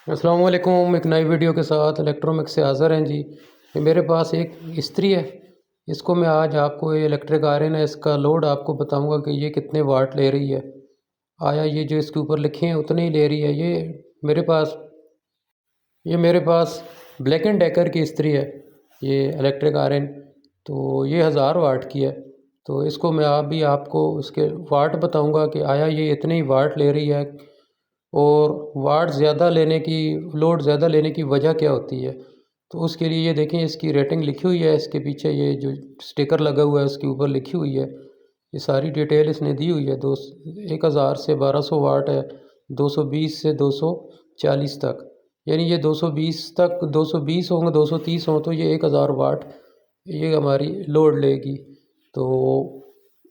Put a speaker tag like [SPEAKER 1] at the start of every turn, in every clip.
[SPEAKER 1] अस्सलाम वालेकुम। एक नई वीडियो के साथ इलेक्ट्रॉनिक्स से हाज़िर हैं जी। ये मेरे पास एक इस्त्री है। इसको मैं आज आपको ये इलेक्ट्रिक आयरन है, इसका लोड आपको बताऊंगा कि ये कितने वाट ले रही है। आया ये जो इसके ऊपर लिखे हैं उतने ही ले रही है। मेरे पास मेरे पास ब्लैक एंड डेकर की इस्त्री है, ये इलेक्ट्रिक आयरन। तो ये 1000 वाट की है। तो इसको मैं आपको इसके वाट बताऊंगा कि आया ये इतने ही वाट ले रही है, और वाट ज़्यादा लेने की, लोड ज़्यादा लेने की वजह क्या होती है। तो उसके लिए ये देखें, इसकी रेटिंग लिखी हुई है, इसके पीछे ये जो स्टिकर लगा हुआ है उसके ऊपर लिखी हुई है। ये सारी डिटेल इसने दी हुई है। 1000 से 1200 वाट है, 220 से 240 तक। यानी ये 220 तक, 220 होंगे, 230 हों तो ये 1000 वाट ये हमारी लोड लेगी। तो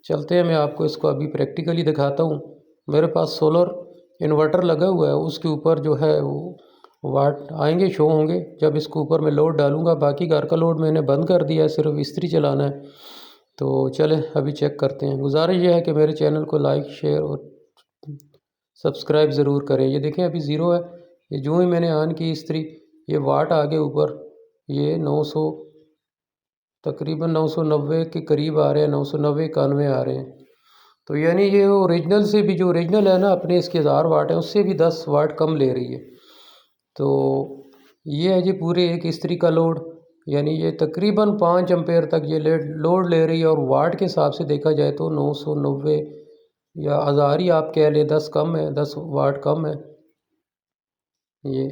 [SPEAKER 1] चलते हैं, मैं आपको इसको अभी प्रैक्टिकली दिखाता हूँ। मेरे पास सोलर इन्वर्टर लगा हुआ है, उसके ऊपर जो है वो वाट आएंगे, शो होंगे जब इसके ऊपर मैं लोड डालूंगा। बाकी घर का लोड मैंने बंद कर दिया है, सिर्फ इस्त्री चलाना है। तो चलें अभी चेक करते हैं। गुजारिश ये है कि मेरे चैनल को लाइक, शेयर और सब्सक्राइब ज़रूर करें। ये देखें अभी ज़ीरो है। ये जो ही मैंने ऑन की इस्त्री, ये वाट आगे ऊपर ये 900, तकरीबन 990 के करीब आ रहे हैं, 990 91 आ रहे हैं। तो यानी ये ओरिजिनल से भी, जो ओरिजिनल है ना अपने, इसके 1000 वाट है, उससे भी 10 वाट कम ले रही है। तो ये है जी पूरे एक इस्त्री का लोड। यानी ये तकरीबन 5 एम्पेयर तक ये लोड ले रही है। और वाट के हिसाब से देखा जाए तो 990 या 1000 ही आप कह लें, 10 कम है, 10 वाट कम है। ये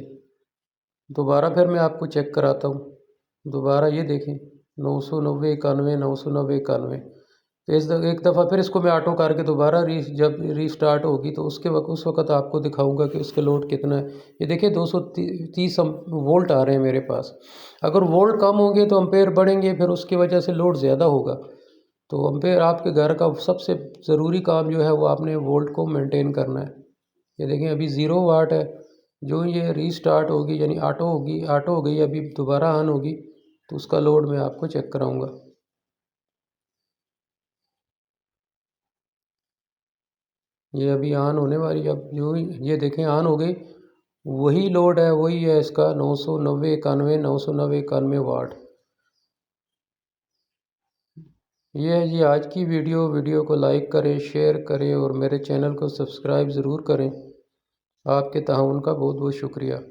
[SPEAKER 1] दोबारा फिर मैं आपको चेक कराता हूँ। दोबारा ये देखें, 990 91, 990 91। तो एक दफ़ा फिर इसको मैं ऑटो करके दोबारा जब रीस्टार्ट होगी तो उस वक्त आपको दिखाऊंगा कि उसके लोड कितना है। ये देखिए 230 वोल्ट आ रहे हैं मेरे पास। अगर वोल्ट कम होंगे तो अम्पेयर बढ़ेंगे, फिर उसकी वजह से लोड ज़्यादा होगा। तो अम्पेयर आपके घर का सबसे ज़रूरी काम जो है वो आपने वोल्ट को मेंटेन करना है। ये देखें अभी 0 वाट है। जो ये रीस्टार्ट होगी यानी ऑटो हो गई, अभी दोबारा ऑन होगी तो उसका लोड मैं आपको चेक कराऊंगा। ये अभी ऑन होने वाली, अब जो ये देखें ऑन हो गई। वही लोड है, वही है इसका 990 91, 990 91 वाट। ये है जी आज की वीडियो को लाइक करें, शेयर करें और मेरे चैनल को सब्सक्राइब ज़रूर करें। आपके ताउन का बहुत बहुत शुक्रिया।